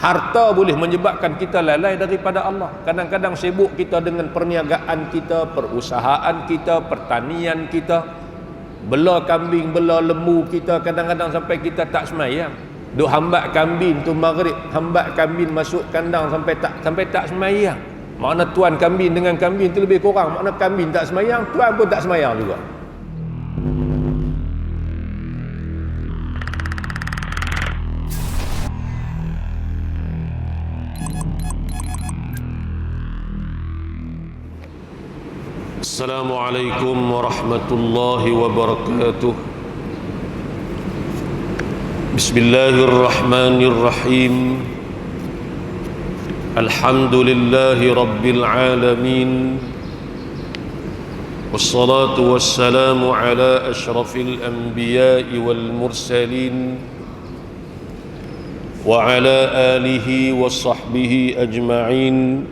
Harta boleh menyebabkan kita lalai daripada Allah. Kadang-kadang sibuk kita dengan perniagaan kita, perusahaan kita, pertanian kita, bela kambing, bela lembu kita, kadang-kadang sampai kita tak semayang. Duk hambat kambing tu maghrib, hambat kambing masuk kandang sampai tak semayang. Makna tuan kambing dengan kambing tu lebih kurang. Makna kambing tak semayang, tuan pun tak semayang juga. Assalamualaikum warahmatullahi wabarakatuh. Bismillahirrahmanirrahim. Alhamdulillahi rabbil alamin. Wassalatu wassalamu ala ashrafil anbiya'i wal mursalin wa ala alihi wa sahbihi ajma'in.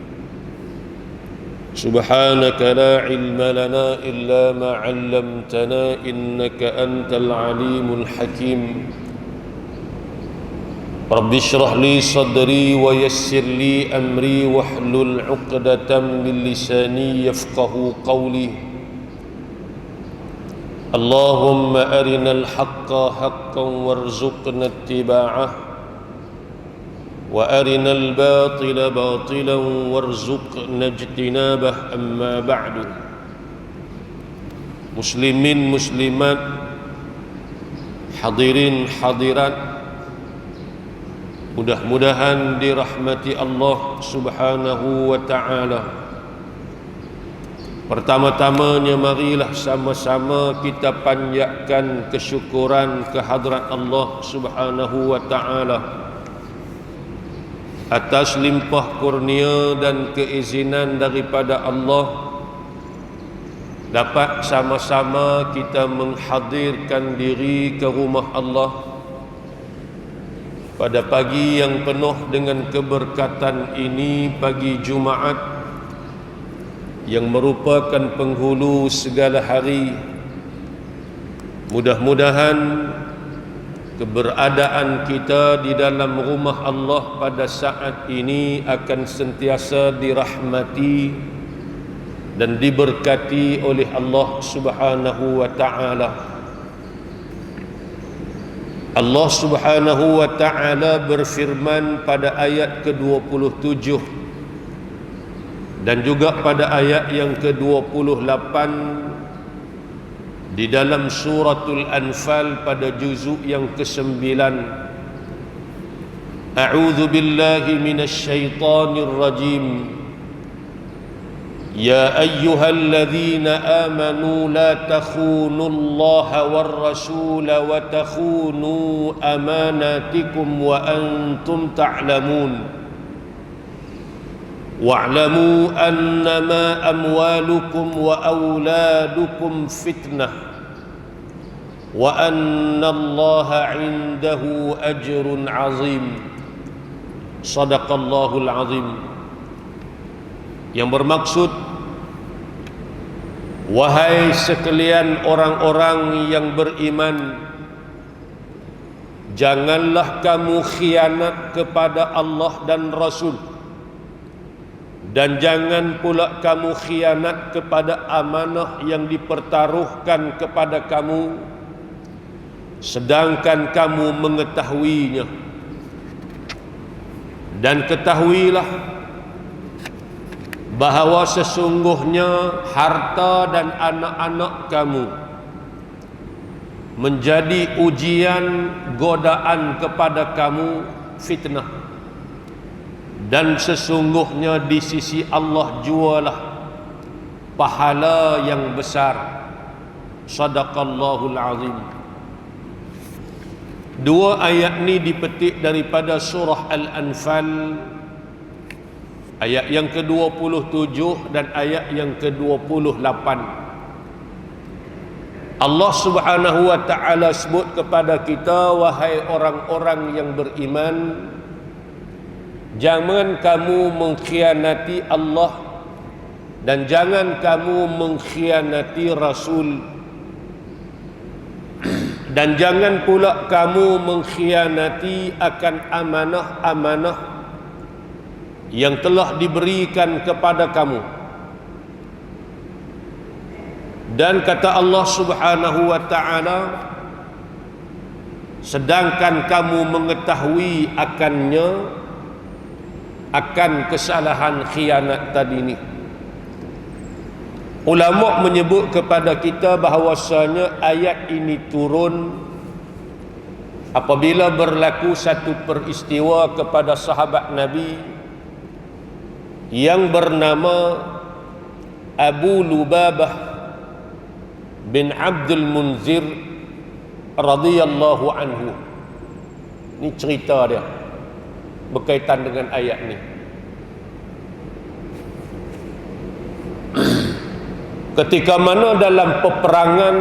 سبحانك لا علم لنا إلا ما علمتنا إنك أنت العليم الحكيم رب اشرح لي صدري ويسر لي أمري واحلل عقدة من لساني يفقه قولي اللهم أرنا الحق حقا وارزقنا اتباعه وأرنا الباطل باطلا وارزقنا اجتنابه أما بعد. Muslimin muslimat, hadirin hadirat, mudah-mudahan dirahmati Allah Subhanahu wa ta'ala. Pertama-tamanya marilah sama-sama kita panjatkan kesyukuran kehadrat Allah Subhanahu wa ta'ala atas limpah kurnia dan keizinan daripada Allah dapat sama-sama kita menghadirkan diri ke rumah Allah pada pagi yang penuh dengan keberkatan ini, pagi Jumaat yang merupakan penghulu segala hari. Mudah-mudahan keberadaan kita di dalam rumah Allah pada saat ini akan sentiasa dirahmati dan diberkati oleh Allah Subhanahu wa ta'ala. Allah Subhanahu wa ta'ala berfirman pada ayat ke-27 dan juga pada ayat yang ke-28 di dalam suratul Anfal pada juzuk yang ke-9. A'udzu billahi minasy syaithanir rajim. Ya ayyuhalladzina amanu la takhunullaha war rasul wa takhunu amanatikum wa antum ta'lamun. Wa'lamu annama amwalukum wa auladukum fitnah wa anna Allaha 'indahu ajrun 'azim. Shadaqallahul 'azim. Yang bermaksud, wahai sekalian orang-orang yang beriman, janganlah kamu khianat kepada Allah dan Rasul, dan jangan pula kamu khianat kepada amanah yang dipertaruhkan kepada kamu sedangkan kamu mengetahuinya. Dan ketahuilah bahawa sesungguhnya harta dan anak-anak kamu menjadi ujian, godaan kepada kamu, fitnah. Dan sesungguhnya di sisi Allah jualah pahala yang besar. Shadaqallahul azim. Dua ayat ni dipetik daripada surah Al-Anfal, ayat yang ke-27 dan ayat yang ke-28. Allah Subhanahu wa ta'ala sebut kepada kita, wahai orang-orang yang beriman, jangan kamu mengkhianati Allah dan jangan kamu mengkhianati Rasul, dan jangan pula kamu mengkhianati akan amanah-amanah yang telah diberikan kepada kamu. Dan kata Allah Subhanahu wa ta'ala, sedangkan kamu mengetahui akan kesalahan khianat tadi ni. Ulama menyebut kepada kita bahawasanya ayat ini turun apabila berlaku satu peristiwa kepada sahabat Nabi yang bernama Abu Lubabah bin Abdul Munzir radhiyallahu anhu. Ini cerita dia berkaitan dengan ayat ni. Ketika mana dalam peperangan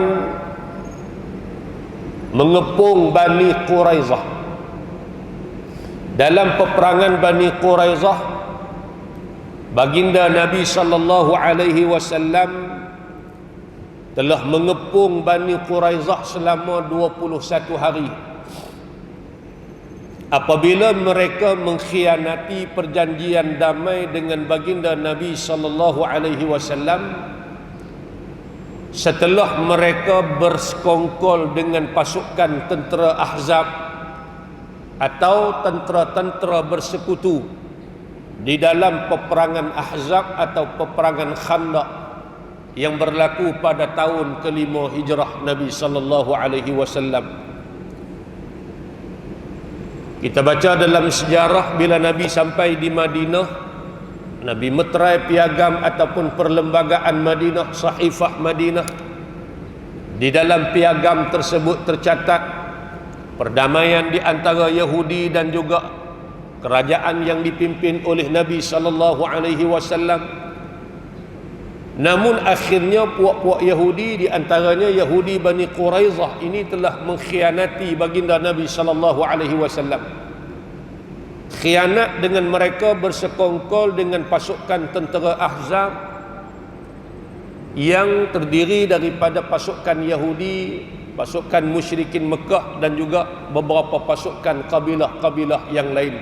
mengepung Bani Quraizah, dalam peperangan Bani Quraizah, baginda Nabi sallallahu alaihi wasallam telah mengepung Bani Quraizah selama 21 hari. Apabila mereka mengkhianati perjanjian damai dengan baginda Nabi sallallahu alaihi wasallam, setelah mereka bersekongkol dengan pasukan tentera Ahzab atau tentera-tentera bersekutu di dalam peperangan Ahzab atau peperangan Khandaq yang berlaku pada tahun ke-5 Hijrah Nabi sallallahu alaihi wasallam. Kita baca dalam sejarah bila Nabi sampai di Madinah, Nabi meterai piagam ataupun perlembagaan Madinah, Sahifah Madinah. Di dalam piagam tersebut tercatat perdamaian di antara Yahudi dan juga kerajaan yang dipimpin oleh Nabi sallallahu alaihi wasallam. Namun akhirnya puak-puak Yahudi, di antaranya Yahudi Bani Quraizah ini telah mengkhianati baginda Nabi sallallahu alaihi wasallam. Khianat dengan mereka bersekongkol dengan pasukan tentera Ahzab yang terdiri daripada pasukan Yahudi, pasukan musyrikin Mekah dan juga beberapa pasukan kabilah-kabilah yang lain.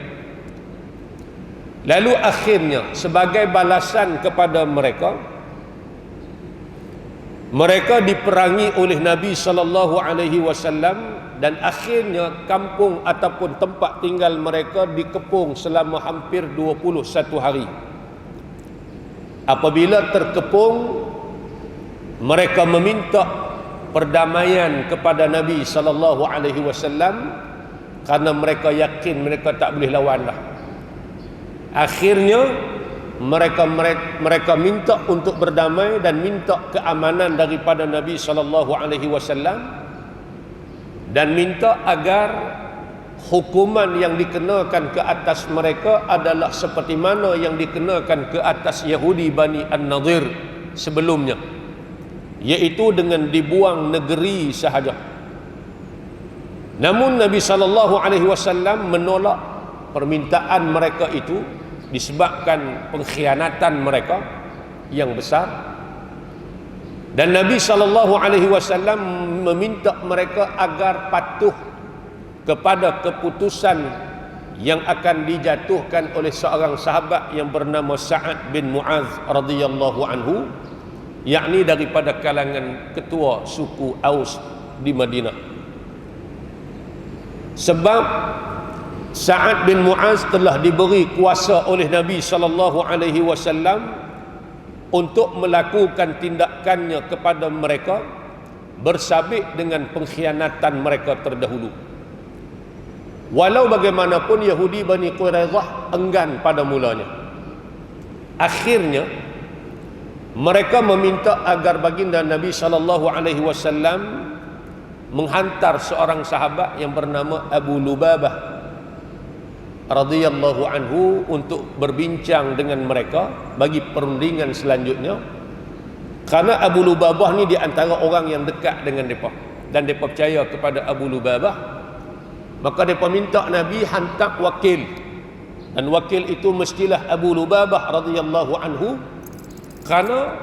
Lalu akhirnya sebagai balasan kepada mereka diperangi oleh Nabi sallallahu alaihi wasallam, dan akhirnya kampung ataupun tempat tinggal mereka dikepung selama hampir 21 hari. Apabila terkepung, mereka meminta perdamaian kepada Nabi sallallahu alaihi wasallam karena mereka yakin mereka tak boleh lawan dah. Akhirnya mereka minta untuk berdamai dan minta keamanan daripada Nabi sallallahu alaihi wasallam, dan minta agar hukuman yang dikenakan ke atas mereka adalah seperti mana yang dikenakan ke atas Yahudi Bani An-Nadir sebelumnya, iaitu dengan dibuang negeri sahaja. Namun Nabi sallallahu alaihi wasallam menolak permintaan mereka itu disebabkan pengkhianatan mereka yang besar. Dan Nabi sallallahu alaihi wasallam meminta mereka agar patuh kepada keputusan yang akan dijatuhkan oleh seorang sahabat yang bernama Sa'ad bin Mu'adz radhiyallahu anhu, yakni daripada kalangan ketua suku Aus di Madinah. Sebab Sa'ad bin Mu'adz telah diberi kuasa oleh Nabi sallallahu alaihi wasallam untuk melakukan tindakannya kepada mereka bersabit dengan pengkhianatan mereka terdahulu. Walau bagaimanapun Yahudi Bani Quraizah enggan pada mulanya. Akhirnya mereka meminta agar baginda Nabi sallallahu alaihi wasallam menghantar seorang sahabat yang bernama Abu Lubabah radhiyallahu anhu untuk berbincang dengan mereka bagi perundingan selanjutnya, karena Abu Lubabah ni di antara orang yang dekat dengan mereka dan mereka percaya kepada Abu Lubabah. Maka mereka minta Nabi hantar wakil, dan wakil itu mestilah Abu Lubabah radhiyallahu anhu, kerana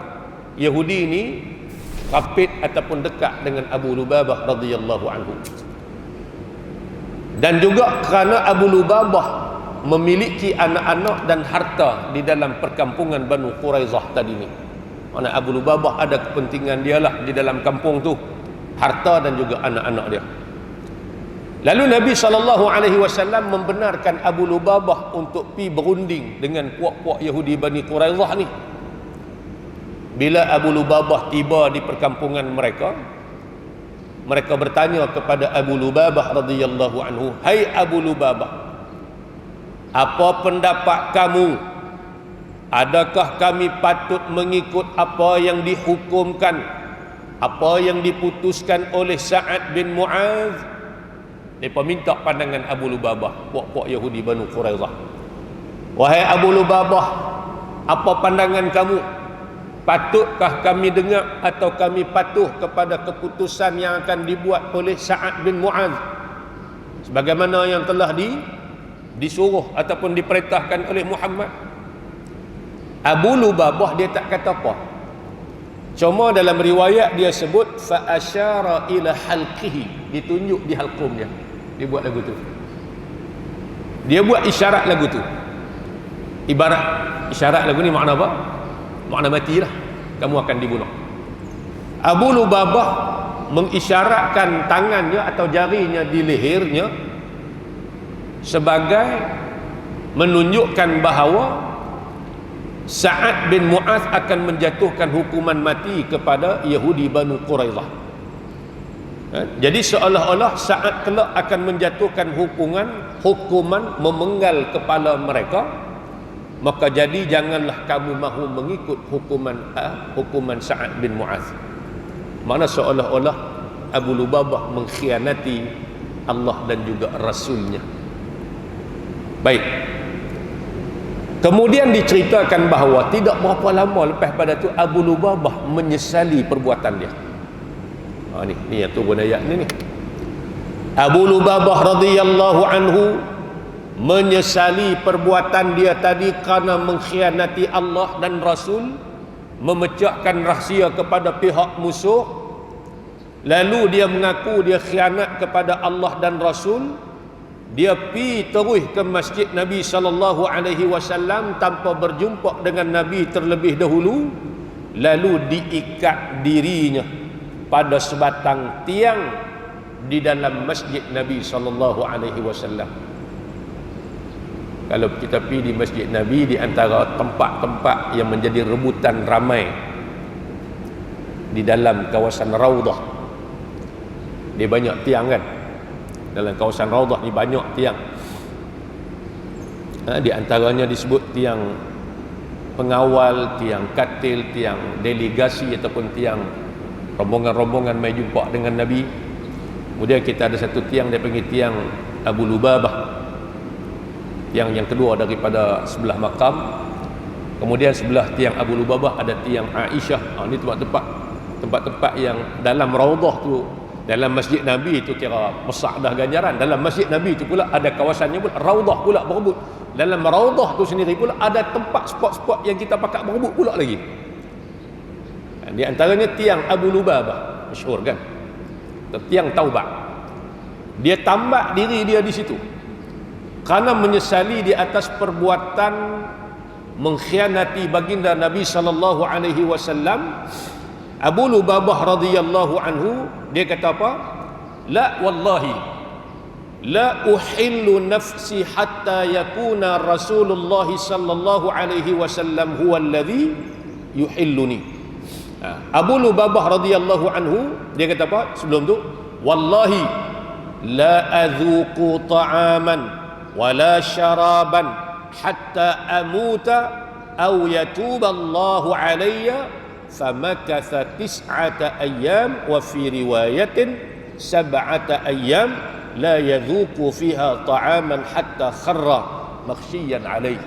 Yahudi ini rapid ataupun dekat dengan Abu Lubabah radhiyallahu anhu. Dan juga kerana Abu Lubabah memiliki anak-anak dan harta di dalam perkampungan Banu Quraizah tadi ni. Mana Abu Lubabah ada kepentingan dia lah di dalam kampung tu, harta dan juga anak-anak dia. Lalu Nabi SAW membenarkan Abu Lubabah untuk pi berunding dengan puak-puak Yahudi Bani Quraizah ni. Bila Abu Lubabah tiba di perkampungan mereka, mereka bertanya kepada Abu Lubabah radhiyallahu anhu, "Hai Abu Lubabah, apa pendapat kamu? Adakah kami patut mengikut apa yang dihukumkan, apa yang diputuskan oleh Sa'ad bin Mu'adz?" Mereka minta pandangan Abu Lubabah, puak-puak Yahudi Banu Quraizah. "Wahai Abu Lubabah, apa pandangan kamu? Patutkah kami dengar atau kami patuh kepada keputusan yang akan dibuat oleh Sa'ad bin Mu'adz sebagaimana yang telah disuruh ataupun diperintahkan oleh Muhammad?" Abu Lubabah dia tak kata apa. Cuma dalam riwayat dia sebut fa asyara ila halqihi, ditunjuk di halqum dia. Dia buat lagu tu. Dia buat isyarat lagu tu. Ibarat isyarat lagu ni makna apa? Makna matilah, kamu akan dibunuh. Abu Lubabah mengisyaratkan tangannya atau jarinya di lehernya sebagai menunjukkan bahawa Sa'ad bin Mu'adz akan menjatuhkan hukuman mati kepada Yahudi Banu Quraizah. Jadi seolah-olah Sa'ad kelak akan menjatuhkan hukuman memenggal kepala mereka. Maka jadi janganlah kamu mahu mengikut hukuman Sa'ad bin Mu'adz. Mana seolah-olah Abu Lubabah mengkhianati Allah dan juga Rasulnya. Baik. Kemudian diceritakan bahawa tidak berapa lama lepas pada tu Abu Lubabah menyesali perbuatan dia. Ni yang turun ayat ni. Abu Lubabah radhiyallahu anhu menyesali perbuatan dia tadi kerana mengkhianati Allah dan Rasul, memecahkan rahsia kepada pihak musuh. Lalu dia mengaku dia khianat kepada Allah dan Rasul. Dia pi terus ke masjid Nabi SAW tanpa berjumpa dengan Nabi terlebih dahulu. Lalu diikat dirinya pada sebatang tiang di dalam masjid Nabi SAW. Kalau kita pergi di masjid Nabi, di antara tempat-tempat yang menjadi rebutan ramai di dalam kawasan Raudah, dia banyak tiang kan. Dalam kawasan Raudah ni banyak tiang. Di antaranya disebut tiang pengawal, tiang katil, tiang delegasi ataupun tiang rombongan-rombongan mai jumpa dengan Nabi. Kemudian kita ada satu tiang dia panggil tiang Abu Lubabah. Tiang yang kedua daripada sebelah makam. Kemudian sebelah tiang Abu Lubabah ada tiang Aisyah. Ini tempat-tempat yang dalam Raudah tu, dalam masjid Nabi itu kira besar dah ganjaran. Dalam masjid Nabi itu pula ada kawasannya pula Raudah pula berebut. Dalam Raudah tu sendiri pula ada tempat spot-spot yang kita pakat berebut pula lagi. Di antaranya tiang Abu Lubabah, masyhur kan? Tiang Taubat. Dia tambak diri dia di situ kerana menyesali di atas perbuatan mengkhianati baginda Nabi sallallahu alaihi wasallam. Abu Lubabah radhiyallahu anhu dia kata apa? La wallahi la uhillu nafsi hatta yakuna Rasulullah sallallahu alaihi wasallam huwa alladhi yuhilluni. Abu Lubabah radhiyallahu anhu dia kata apa sebelum tu? Wallahi la adzuqu ta'aman wala syaraban hatta amuta aw yatuba Allahu alayya. Famakatha tis'ata ayyam wa fi riwayatin sab'ata ayyam la yadhuku fiha ta'aman hatta kharra makhshiyan alayhi.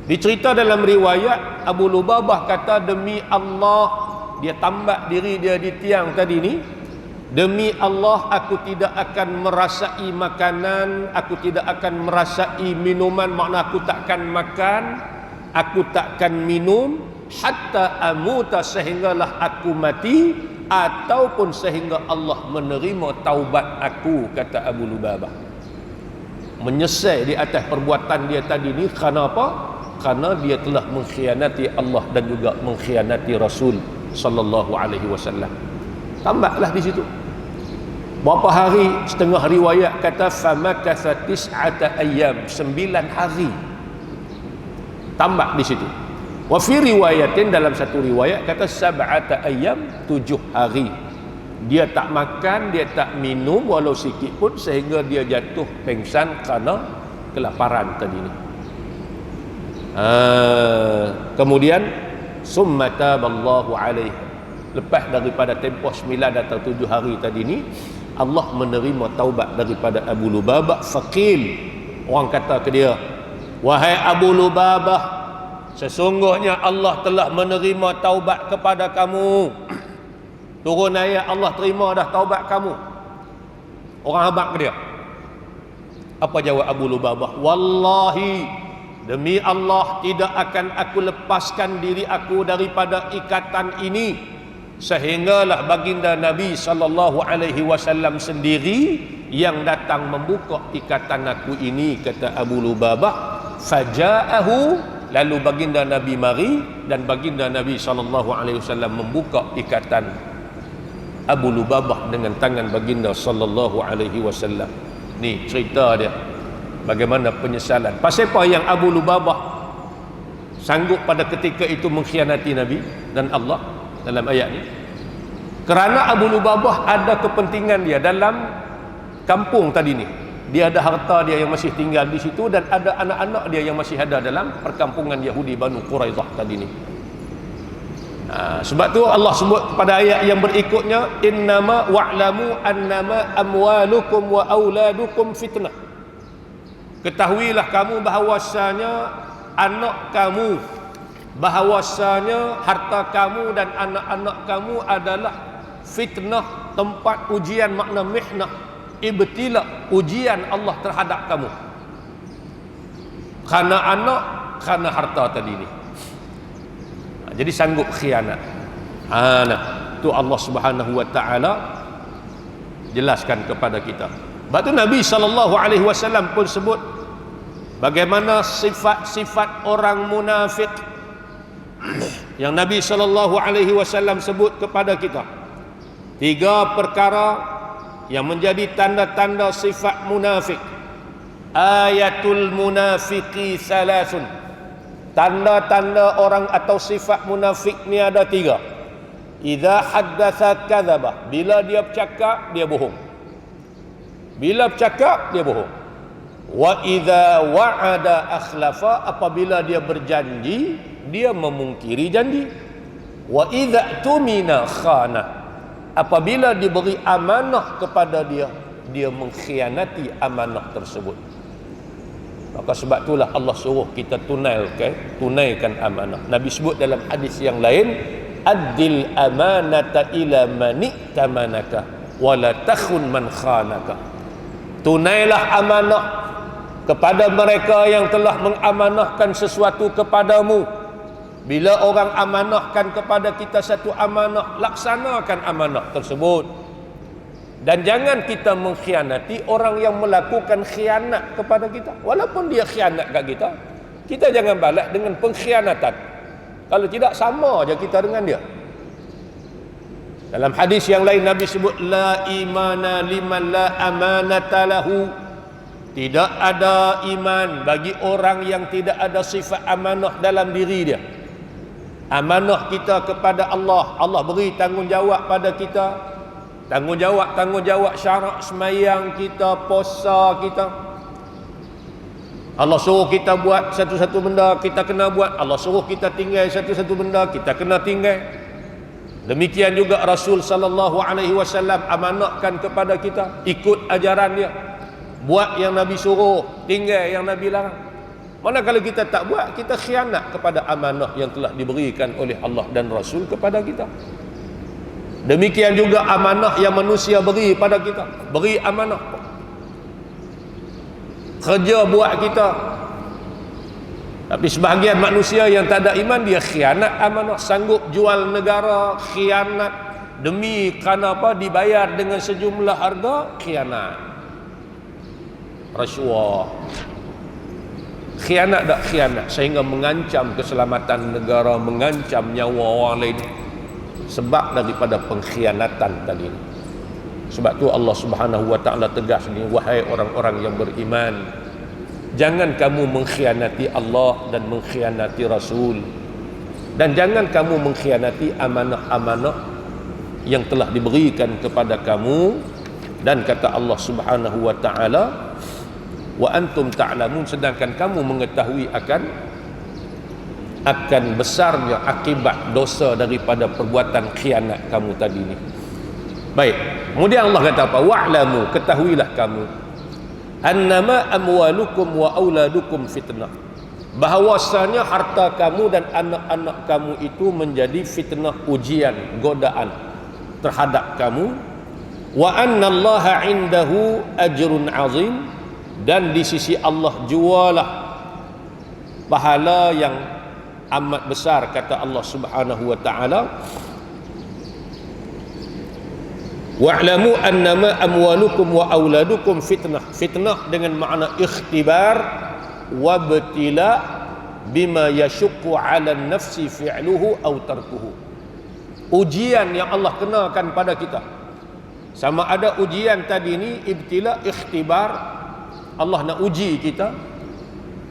Dicerita dalam riwayat Abu Lubabah kata, demi Allah, dia tambak diri dia di tiang tadi ni, demi Allah aku tidak akan merasai makanan, aku tidak akan merasai minuman, makna aku takkan makan, aku takkan minum hatta amuta, sehinggalah aku mati, ataupun sehingga Allah menerima taubat aku, kata Abu Lubabah. menyesal di atas perbuatan dia tadi ni. Kerana apa? Kerana dia telah mengkhianati Allah dan juga mengkhianati Rasul sallallahu alaihi wasallam. Tambahlah di situ. Berapa hari? Setengah riwayat kata famakatha tis'ata ayyam, 9 hari. Tambah di situ. Wa fi riwayatin, dalam satu riwayat kata sab'ata ayyam, 7 hari. Dia tak makan, dia tak minum walau sikit pun, sehingga dia jatuh pengsan kerana kelaparan tadi ni. Kemudian summa taballahu alaihi, lepas daripada tempoh 9 atau 7 hari tadi ni, Allah menerima taubat daripada Abu Lubabah. Faqil, orang kata ke dia, wahai Abu Lubabah, sesungguhnya Allah telah menerima taubat kepada kamu. Turun ayat, Allah terima dah taubat kamu. Orang habaq ke dia. Apa jawab Abu Lubabah? Wallahi, demi Allah, tidak akan aku lepaskan diri aku daripada ikatan ini, sehinggalah baginda Nabi sallallahu alaihi wasallam sendiri yang datang membuka ikatan aku ini, kata Abu Lubabah. Faja'ahu, lalu baginda Nabi mari, dan baginda Nabi sallallahu alaihi wasallam membuka ikatan Abu Lubabah dengan tangan baginda sallallahu alaihi wasallam. Ni cerita dia, bagaimana penyesalan. Pasal apa yang Abu Lubabah sanggup pada ketika itu mengkhianati Nabi dan Allah dalam ayat ni? Kerana Abu Lubabah ada kepentingan dia dalam kampung tadi ni. Dia ada harta dia yang masih tinggal di situ, dan ada anak-anak dia yang masih ada dalam perkampungan Yahudi Banu Quraidah tadi ni. Sebab tu Allah sebut pada ayat yang berikutnya, innama wa'lamu annama amwalukum wa auladukum fitnah. Ketahuilah kamu bahawasanya anak kamu, bahawasanya harta kamu dan anak-anak kamu adalah fitnah, tempat ujian, makna mihnah, ibtila, ujian Allah terhadap kamu. Kerana anak, kerana harta tadi ni. Jadi sanggup khianat. Tu Allah Subhanahu wa taala jelaskan kepada kita. Sebab tu Nabi sallallahu alaihi wasallam pun sebut bagaimana sifat-sifat orang munafik yang Nabi sallallahu alaihi wasallam sebut kepada kita. 3 perkara yang menjadi tanda-tanda sifat munafik. Ayatul munafiqi salasun. Tanda-tanda orang atau sifat munafik ni ada 3. Idza haddatsa kadzaba, bila dia bercakap dia bohong. Bila bercakap dia bohong. Wa idza wa'ada akhlafa, apabila dia berjanji dia memungkiri janji. Wa idza tumina khana, apabila diberi amanah kepada dia, dia mengkhianati amanah tersebut. Maka sebab itulah Allah suruh kita tunaikan amanah. Nabi sebut dalam hadis yang lain, addil amanata ila man tamanaka wa la takhun man khanaka. Tunailah amanah kepada mereka yang telah mengamanahkan sesuatu kepadamu. Bila orang amanahkan kepada kita satu amanah, laksanakan amanah tersebut. Dan jangan kita mengkhianati orang yang melakukan khianat kepada kita. Walaupun dia khianat kat kita, kita jangan balas dengan pengkhianatan. Kalau tidak, sama aja kita dengan dia. Dalam hadis yang lain Nabi sebut, la imana liman la amanata lahu. Tidak ada iman bagi orang yang tidak ada sifat amanah dalam diri dia. Amanah kita kepada Allah, Allah beri tanggungjawab pada kita. Tanggungjawab syarak semayang kita, puasa kita. Allah suruh kita buat satu-satu benda, kita kena buat. Allah suruh kita tinggal satu-satu benda, kita kena tinggal. Demikian juga Rasul sallallahu alaihi wasallam amanahkan kepada kita, ikut ajaran dia. Buat yang Nabi suruh, tinggal yang Nabi larang. Mana kalau kita tak buat, kita khianat kepada amanah yang telah diberikan oleh Allah dan Rasul kepada kita. Demikian juga amanah yang manusia beri pada kita. Beri amanah, kerja buat kita. Tapi sebahagian manusia yang tak ada iman, dia khianat amanah. Sanggup jual negara, khianat. Demi kerana apa? Dibayar dengan sejumlah harga, khianat. rasuah. Khianat tak khianat sehingga mengancam keselamatan negara, mengancam nyawa orang lain sebab daripada pengkhianatan tadi. Sebab tu Allah Subhanahu wa taala tegas ni, wahai orang-orang yang beriman, jangan kamu mengkhianati Allah dan mengkhianati Rasul, dan jangan kamu mengkhianati amanah-amanah yang telah diberikan kepada kamu. Dan kata Allah Subhanahu wa taala, wa antum ta'lamun, sedangkan kamu mengetahui akan besarnya akibat dosa daripada perbuatan khianat kamu tadi ni. Baik, kemudian Allah kata apa? Wa'lamu, ketahuilah kamu, annama amwalukum wa auladukum fitnah, bahawasanya harta kamu dan anak-anak kamu itu menjadi fitnah, ujian, godaan terhadap kamu. Wa annallaha indahu ajrun azim, dan di sisi Allah jualah pahala yang amat besar, kata Allah Subhanahu wa taala. Wa'lamu annama amwalukum wa auladukum fitnah. Fitnah dengan makna ikhtibar wa btila bima yashukku 'ala an-nafsi fi'luhu aw tarkuhu. Ujian yang Allah kenakan pada kita. Sama ada ujian tadi ni ibtila, ikhtibar, Allah nak uji kita.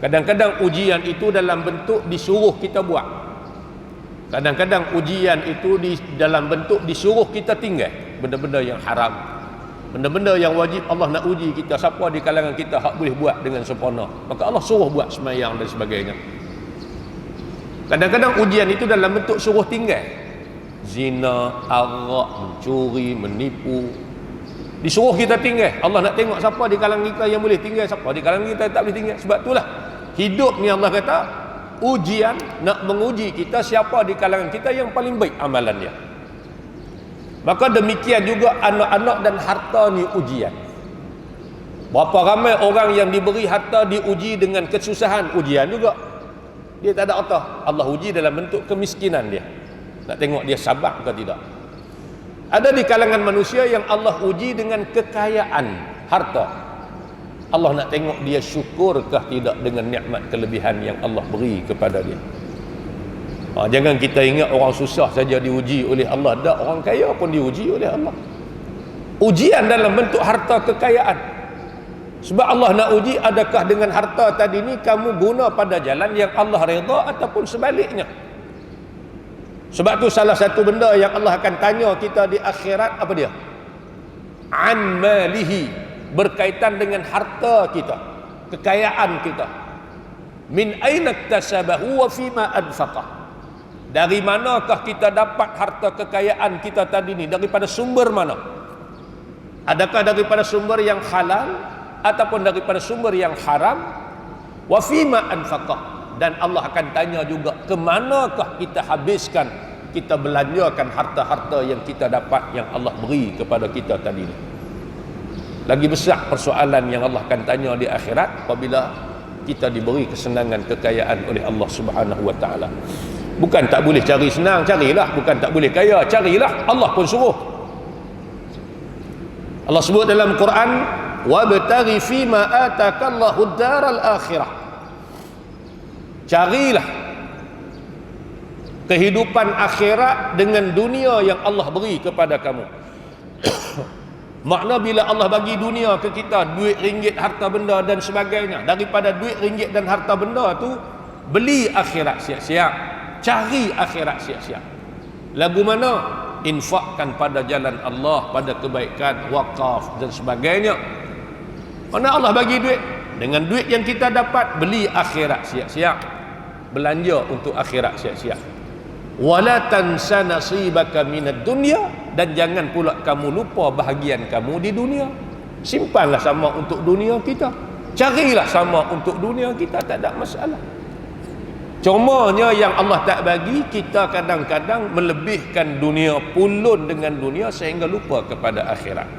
Kadang-kadang ujian itu dalam bentuk disuruh kita buat. Kadang-kadang ujian itu dalam bentuk disuruh kita tinggal benda-benda yang haram. Benda-benda yang wajib Allah nak uji kita. Siapa di kalangan kita hak boleh buat dengan sempurna, maka Allah suruh buat semayang dan sebagainya. Kadang-kadang ujian itu dalam bentuk suruh tinggal. Zina, arak, mencuri, menipu, disuruh kita tinggal. Allah nak tengok siapa di kalangan kita yang boleh tinggal, siapa di kalangan kita tak boleh tinggal. Sebab itulah hidup ni Allah kata ujian, nak menguji kita siapa di kalangan kita yang paling baik amalan dia. Maka demikian juga anak-anak dan harta ni ujian. Berapa ramai orang yang diberi harta diuji dengan kesusahan, ujian juga. Dia tak ada harta, Allah uji dalam bentuk kemiskinan dia. Nak tengok dia sabar ke tidak. Ada di kalangan manusia yang Allah uji dengan kekayaan harta. Allah nak tengok dia syukurkah tidak dengan nikmat kelebihan yang Allah beri kepada dia. Jangan kita ingat orang susah saja diuji oleh Allah. Tak, orang kaya pun diuji oleh Allah. Ujian dalam bentuk harta, kekayaan. Sebab Allah nak uji, adakah dengan harta tadi ni kamu guna pada jalan yang Allah redha ataupun sebaliknya. Sebab tu salah satu benda yang Allah akan tanya kita di akhirat apa dia? An malihi, berkaitan dengan harta kita, kekayaan kita. Min aina iktasabahu wa fima anfaqah. Dari manakah kita dapat harta kekayaan kita tadi ni? Daripada sumber mana? Adakah daripada sumber yang halal ataupun daripada sumber yang haram? Wa fima anfaqah. Dan Allah akan tanya juga ke manakah kita habiskan, kita belanjakan harta-harta yang kita dapat, yang Allah beri kepada kita tadi ni. Lagi besar persoalan yang Allah akan tanya di akhirat apabila kita diberi kesenangan, kekayaan oleh Allah Subhanahu wa taala. Bukan tak boleh cari senang, carilah. Bukan tak boleh kaya, carilah. Allah pun suruh. Allah sebut dalam Quran, wabtaghi fima atakallahu ad-daral akhirah. Carilah kehidupan akhirat dengan dunia yang Allah beri kepada kamu. Makna bila Allah bagi dunia ke kita, duit, ringgit, harta benda dan sebagainya, daripada duit, ringgit dan harta benda tu beli akhirat siap-siap, cari akhirat siap-siap. Lagu mana? Infakkan pada jalan Allah, pada kebaikan, wakaf dan sebagainya. Mana Allah bagi duit, dengan duit yang kita dapat beli akhirat siap-siap, belanja untuk akhirat siap-siap. Wala tansa nasibaka minad dunya, dan jangan pula kamu lupa bahagian kamu di dunia. Simpanlah sama untuk dunia kita, carilah sama untuk dunia kita, tak ada masalah. Cumanya yang Allah tak bagi, kita kadang-kadang melebihkan dunia, pulun dengan dunia sehingga lupa kepada akhirat.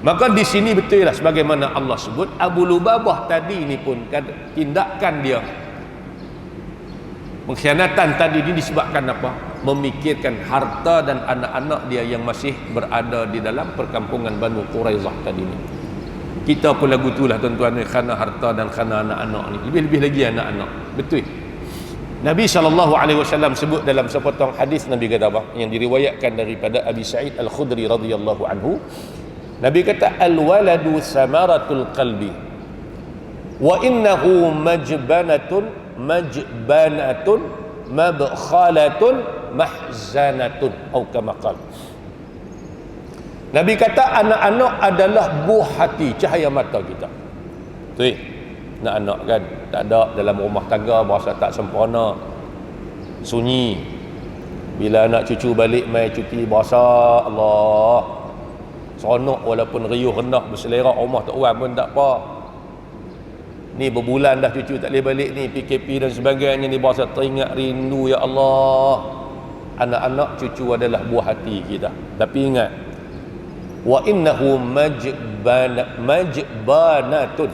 Maka di sini betul lah sebagaimana Allah sebut, Abu Lubabah tadi ni pun tindakan dia, pengkhianatan tadi ini disebabkan apa? Memikirkan harta dan anak-anak dia yang masih berada di dalam perkampungan Banu Quraizah tadi ini. Kita pun lagu itulah tuan-tuan, kerana harta dan kerana anak-anak ni. Lebih-lebih lagi anak-anak. Betul. Nabi SAW sebut dalam sepotong hadis, Nabi kata apa? Yang diriwayatkan daripada Abi Sa'id Al-Khudri radhiyallahu anhu. Nabi kata, al-waladu samaratul qalbi wa innahu majbanatun mabkhalatun mahzanatun atau kama qala. Nabi kata anak-anak adalah buah hati, cahaya mata kita. Betul. Anak-anak kan tak ada dalam rumah tangga, berasa tak sempurna, sunyi. Bila anak cucu balik mai cuti, berasa Allah seronok, walaupun riuh rendah berselerak, rumah tak orang pun tak apa. Ni berbulan dah cucu tak boleh balik ni, PKP dan sebagainya ni, berasa teringat rindu, ya Allah. Anak-anak cucu adalah buah hati kita. Tapi ingat, wa innahu majbanatun,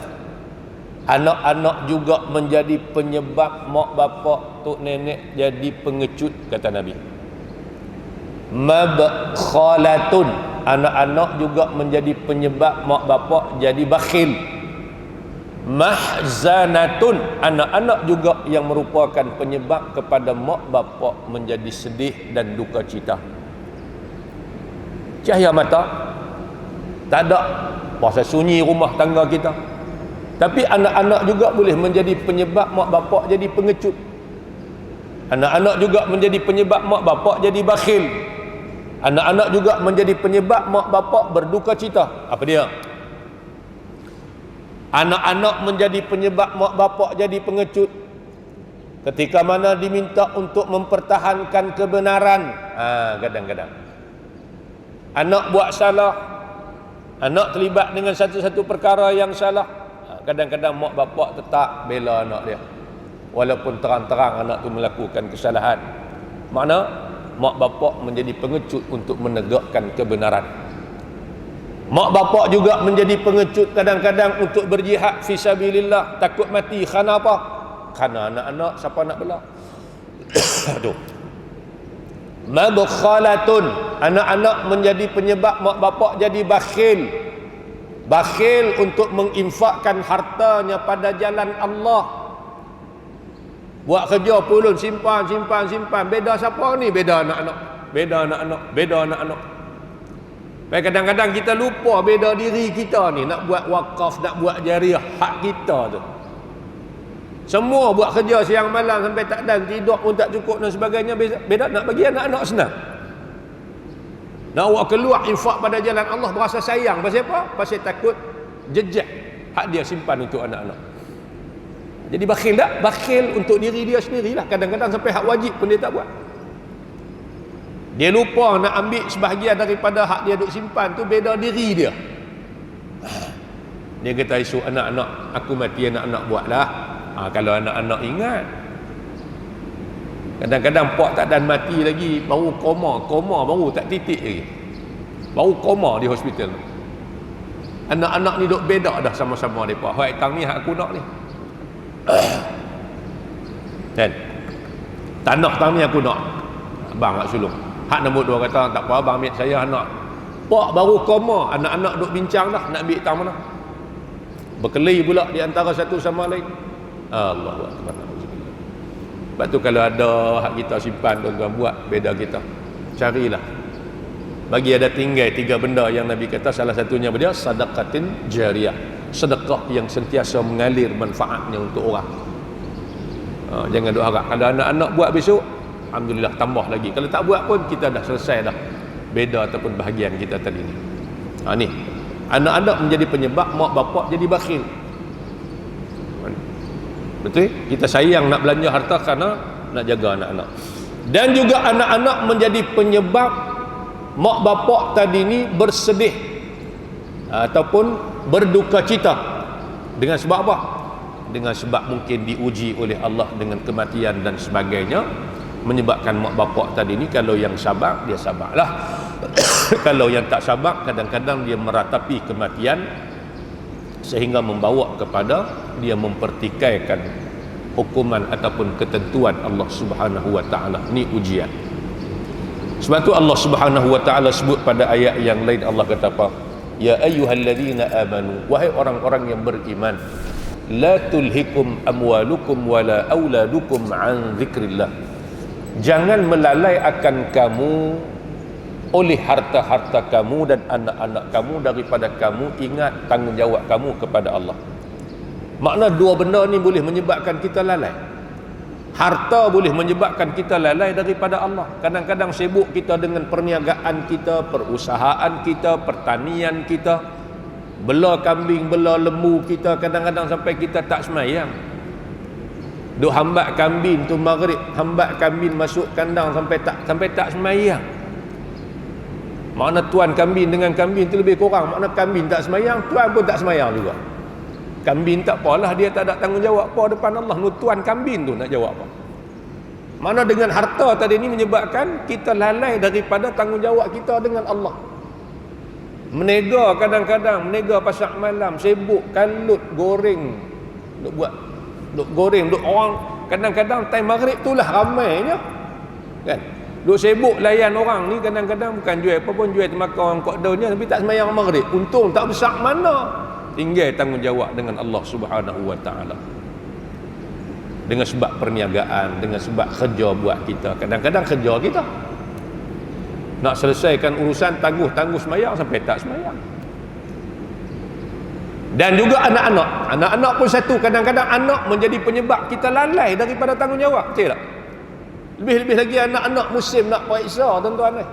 anak-anak juga menjadi penyebab mak bapak, tok nenek jadi pengecut, kata Nabi. Mabkhalatun, anak-anak juga menjadi penyebab mak bapak jadi bakhil. Mahzanatun, anak-anak juga yang merupakan penyebab kepada mak bapak menjadi sedih dan duka cita. Cahaya mata tak ada, pasal sunyi rumah tangga kita. Tapi anak-anak juga boleh menjadi penyebab mak bapak jadi pengecut. Anak-anak juga menjadi penyebab mak bapak jadi bakhil. Anak-anak juga menjadi penyebab mak bapak berduka cita. Apa dia? Anak-anak menjadi penyebab mak bapak jadi pengecut ketika mana diminta untuk mempertahankan kebenaran. Kadang-kadang anak buat salah, anak terlibat dengan satu-satu perkara yang salah, kadang-kadang mak bapak tetap bela anak dia walaupun terang-terang anak tu melakukan kesalahan. Makna mak bapak menjadi pengecut untuk menegakkan kebenaran. Mak bapak juga menjadi pengecut kadang-kadang untuk berjihad fi sabilillah, takut mati. Kerana apa? Kerana anak-anak, siapa nak bela? Aduh. Mabkhalatun, anak-anak menjadi penyebab mak bapak jadi bakhil. Bakhil untuk menginfakkan hartanya pada jalan Allah. Buat kerja pulun, simpan. Beda siapa ni? Beda anak-anak. Beda anak-anak. Kadang-kadang kita lupa beda diri kita ni. Nak buat wakaf, nak buat jariah, hak kita tu. Semua buat kerja siang malam sampai tak dan, tidur pun tak cukup dan sebagainya. Beda nak bagi anak-anak senang. Nak awak keluar infak pada jalan Allah, berasa sayang. Pasal apa? Pasal takut jejak hak dia simpan untuk anak-anak. Jadi bakhil tak? Bakhil untuk diri dia sendirilah. Kadang-kadang sampai hak wajib pun dia tak buat. Dia lupa nak ambil sebahagian daripada hak dia duk simpan tu, beda diri dia. Dia kata esok anak-anak aku mati, anak-anak buatlah. Kalau anak-anak ingat. Kadang-kadang pak tak dan mati lagi, baru koma baru tak titik lagi. Baru koma di hospital. Anak-anak ni duk beda dah sama-sama depa. Hak tang ni hak aku nak ni. Kan? Tanah tang ni aku nak. Abang nak sulung. Hak nombor 2 kata, tak apa abang ambil saya anak. Pak baru koma, anak-anak duk bincang dah nak ambil tang mana. Berkelahi pula di antara satu sama lain. Allahu akbar. Sebab tu kalau ada hak kita simpan, tuan-tuan buat, beda kita. Carilah. Bagi ada tinggal 3 benda yang Nabi kata, salah satunya dia sedekatin jariyah. Sedekah yang sentiasa mengalir manfaatnya untuk orang. Jangan duk harap kalau anak-anak buat besok, alhamdulillah tambah lagi. Kalau tak buat pun kita dah selesai dah beda ataupun bahagian kita tadi ni. Ni anak-anak menjadi penyebab mak bapak jadi bakhil. Betul? Kita sayang nak belanja harta kerana nak jaga anak-anak. Dan juga anak-anak menjadi penyebab mak bapak tadi ni bersedih ataupun berduka cita. Dengan sebab apa? Dengan sebab mungkin diuji oleh Allah dengan kematian dan sebagainya, menyebabkan mak bapak tadi ni kalau yang sabar, dia sabarlah. Kalau yang tak sabar, kadang-kadang dia meratapi kematian sehingga membawa kepada dia mempertikaikan hukuman ataupun ketentuan Allah Subhanahu wa taala. Ni ujian. Sebab tu Allah Subhanahu wa taala sebut pada ayat yang lain, Allah kata apa? Ya ayyuhalladzina amanu, wahai orang-orang yang beriman, la tulhikum amwalukum wala auladukum an dzikrillah. Jangan melalai akan kamu oleh harta-harta kamu dan anak-anak kamu daripada kamu ingat tanggungjawab kamu kepada Allah. Makna dua benda ni boleh menyebabkan kita lalai. Harta boleh menyebabkan kita lalai daripada Allah. Kadang-kadang sibuk kita dengan perniagaan kita, perusahaan kita, pertanian kita, bela kambing, bela lembu kita, kadang-kadang sampai kita tak semayang. Duk hambat kambing tu maghrib, hambat kambing masuk kandang sampai tak semayang. Makna tuan kambing dengan kambing tu lebih kurang. Makna kambing tak semayang, tuan pun tak semayang juga. Kambing tak apalah, dia tak ada tanggungjawab apa depan Allah. Tuan kambing tu nak jawab apa? Mana dengan harta tadi ni menyebabkan kita lalai daripada tanggungjawab kita dengan Allah. Menega kadang-kadang, menega pasal malam, sibuk kalut goreng, duk goreng, duk orang. Kadang-kadang time maghrib tu lah ramainya, kan? Duk sibuk layan orang ni, kadang-kadang bukan jual apa pun, jual makan orang kodanya, tapi tak sembahyang maghrib. Untung tak besar mana. Tinggal tanggungjawab dengan Allah Subhanahu wa taala. Dengan sebab perniagaan, dengan sebab kerja buat kita. Kadang-kadang kerja kita nak selesaikan urusan, tangguh sembahyang sampai tak sembahyang. Dan juga anak-anak. Anak-anak pun satu, kadang-kadang anak menjadi penyebab kita lalai daripada tanggungjawab. Betul tak? Lebih-lebih lagi anak-anak musim nak periksa, tuan-tuan ni.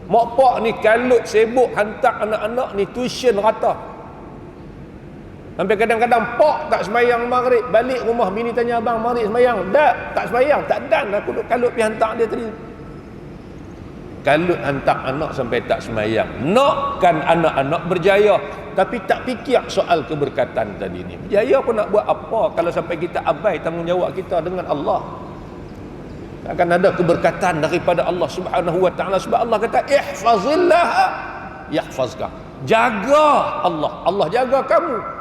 Mak pak ni kalut sibuk hantar anak-anak ni tuition rata. Sampai kadang-kadang pak tak sembahyang maghrib, balik rumah bini tanya, abang maghrib sembahyang? Tak sembahyang, tak dan, aku duk kalut pergi hantar dia tadi. Kalut hantar anak sampai tak sembahyang. Nakkan anak-anak berjaya, tapi tak fikir soal keberkatan tadi ni. Berjaya pun nak buat apa kalau sampai kita abai tanggungjawab kita dengan Allah? Akan ada keberkatan daripada Allah Subhanahu wa taala, sebab Allah kata ihfazillah yahfazka. Jaga Allah, Allah jaga kamu.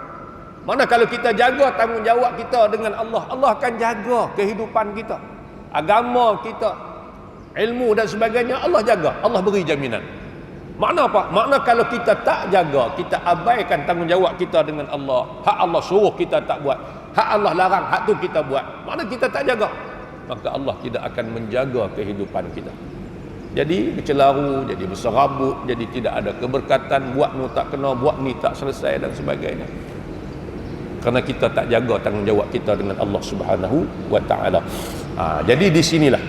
Mana kalau kita jaga tanggungjawab kita dengan Allah, Allah akan jaga kehidupan kita, agama kita, ilmu dan sebagainya. Allah jaga, Allah beri jaminan. Makna apa? Makna kalau kita tak jaga, kita abaikan tanggungjawab kita dengan Allah, hak Allah suruh kita tak buat, hak Allah larang, hak tu kita buat, makna kita tak jaga, maka Allah tidak akan menjaga kehidupan kita. Jadi bercelaru, jadi berserabut, jadi tidak ada keberkatan, buat ni tak kena, buat ni tak selesai dan sebagainya. Kerana kita tak jaga tanggungjawab kita dengan Allah Subhanahu wa taala. Jadi di sinilah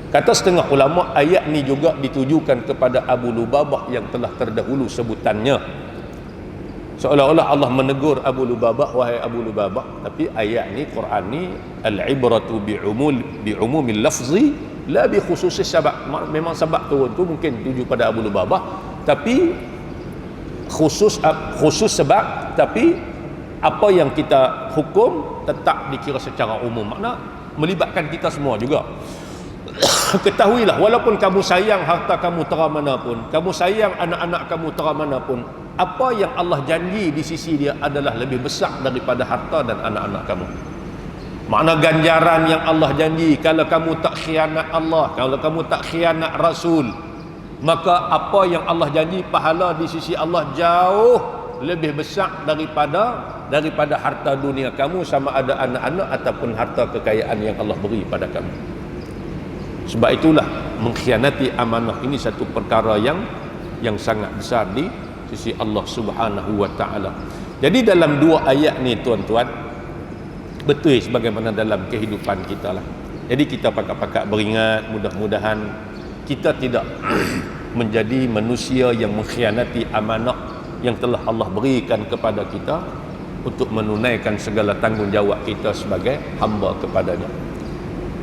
kata setengah ulama, ayat ni juga ditujukan kepada Abu Lubabah yang telah terdahulu sebutannya. Seolah-olah Allah menegur Abu Lubabah, wahai Abu Lubabah, tapi ayat ni, Quran ni, al-ibratu bi'umumil lafzi la bi khususis sabab. Memang sebab turun tu mungkin tuju pada Abu Lubabah, tapi khusus sebab, tapi apa yang kita hukum tetap dikira secara umum, makna melibatkan kita semua juga. Ketahuilah, walaupun kamu sayang harta kamu tera mana pun, kamu sayang anak-anak kamu tera mana pun, apa yang Allah janji di sisi dia adalah lebih besar daripada harta dan anak-anak kamu. Makna ganjaran yang Allah janji, kalau kamu tak khianat Allah, kalau kamu tak khianat Rasul, maka apa yang Allah janji, pahala di sisi Allah jauh lebih besar daripada harta dunia kamu, sama ada anak-anak ataupun harta kekayaan yang Allah beri pada kamu. Sebab itulah mengkhianati amanah ini satu perkara yang sangat besar di sisi Allah Subhanahu wa taala. Jadi dalam dua ayat ni tuan-tuan, betul sebagaimana dalam kehidupan kita lah. Jadi kita pakak-pakak beringat, mudah-mudahan kita tidak menjadi manusia yang mengkhianati amanah yang telah Allah berikan kepada kita untuk menunaikan segala tanggungjawab kita sebagai hamba kepadanya.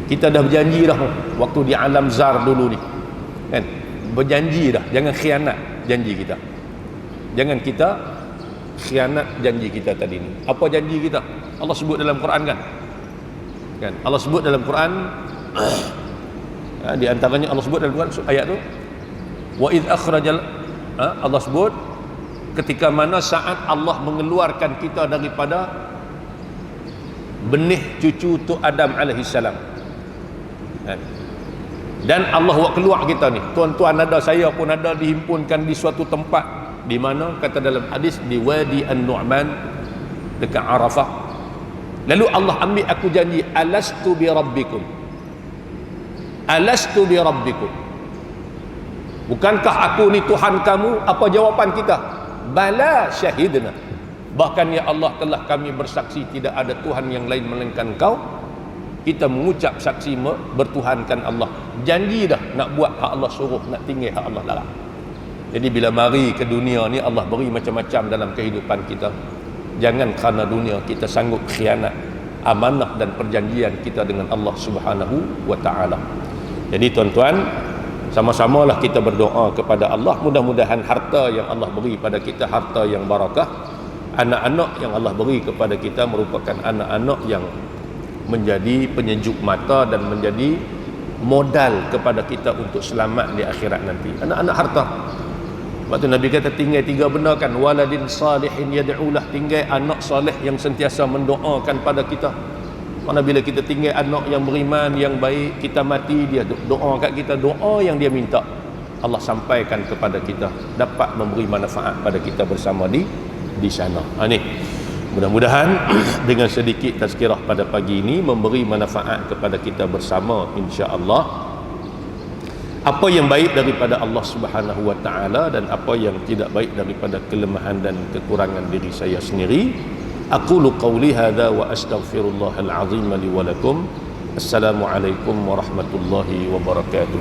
Kita dah berjanji dah waktu di alam zar dulu ni, kan? Berjanji dah, jangan khianat janji kita. Jangan kita khianat janji kita tadi ni. Apa janji kita? Allah sebut dalam Quran, kan? Allah sebut dalam Quran, di antaranya Allah sebut dalam Quran ayat tu, wa id akhrajal, Allah sebut ketika mana saat Allah mengeluarkan kita daripada benih cucu tu Adam alaihissalam, dan Allah buat keluar kita ni, tuan-tuan ada, saya pun ada, dihimpunkan di suatu tempat Di mana? Kata dalam hadis, di Wadi An-Nu'man dekat Arafah. Lalu Allah ambil aku janji, alastu bi rabbikum, alastu bi rabbikum, bukankah aku ni Tuhan kamu? Apa jawapan kita? Bala syahidna, bahkan ya Allah telah kami bersaksi tidak ada Tuhan yang lain melainkan Kau. Kita mengucap saksi bertuhankan Allah, janji dah nak buat hak Allah suruh, nak tinggal hak Allah larang. Jadi bila mari ke dunia ni, Allah beri macam-macam dalam kehidupan kita. Jangan kerana dunia kita sanggup khianat amanah dan perjanjian kita dengan Allah Subhanahu wa taala. Jadi tuan-tuan, sama-samalah kita berdoa kepada Allah, mudah-mudahan harta yang Allah beri pada kita harta yang barakah. Anak-anak yang Allah beri kepada kita merupakan anak-anak yang menjadi penyejuk mata dan menjadi modal kepada kita untuk selamat di akhirat nanti. Anak-anak harta. Sebab tu Nabi kata tinggal 3 benda kan, waladin salihin yad'ulah, tinggal anak soleh yang sentiasa mendoakan pada kita. Mana bila kita tinggal anak yang beriman, yang baik, kita mati dia doa kat kita, doa yang dia minta Allah sampaikan kepada kita, dapat memberi manfaat pada kita bersama di sana. Ni mudah-mudahan dengan sedikit tazkirah pada pagi ini memberi manfaat kepada kita bersama, insya-Allah. Apa yang baik daripada Allah Subhanahu wa taala dan apa yang tidak baik daripada kelemahan dan kekurangan diri saya sendiri. Aqulu qawli hadza wa astaghfirullahal azim li wa lakum. Assalamualaikum warahmatullahi wabarakatuh.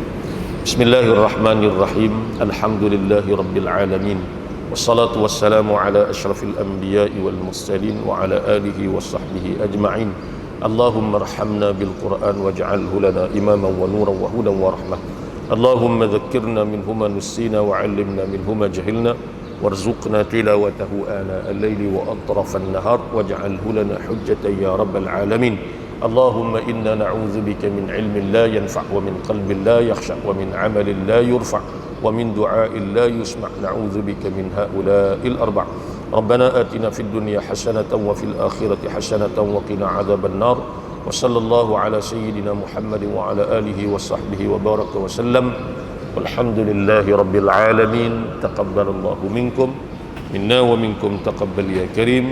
Bismillahirrahmanirrahim. Alhamdulillahirabbil alamin. Wassalatu wassalamu ala asyrafil anbiya'i wal mursalin wa ala alihi washabbihi ajma'in. Allahumma arhamna bil Qur'an waj'alhu lana imaman wa nuran wa hudan wa rahmah. اللهم ذكرنا منه ما نسينا وعلمنا منه ما جهلنا وارزقنا تلاوته آناء الليل وأطراف النهار واجعله لنا حجة يا رب العالمين. اللهم إنا نعوذ بك من علم لا ينفع ومن قلب لا يخشع ومن عمل لا يرفع ومن دعاء لا يسمع. نعوذ بك من هؤلاء الأربع. ربنا آتنا في الدنيا حسنة وفي الآخرة حسنة وقنا عذاب النار. وصلى الله على سيدنا محمد وعلى آله وصحبه وبارك وسلم والحمد لله رب العالمين. تقبل الله منكم منا ومنكم تقبل يا كريم.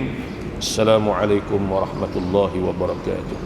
السلام عليكم ورحمة الله وبركاته.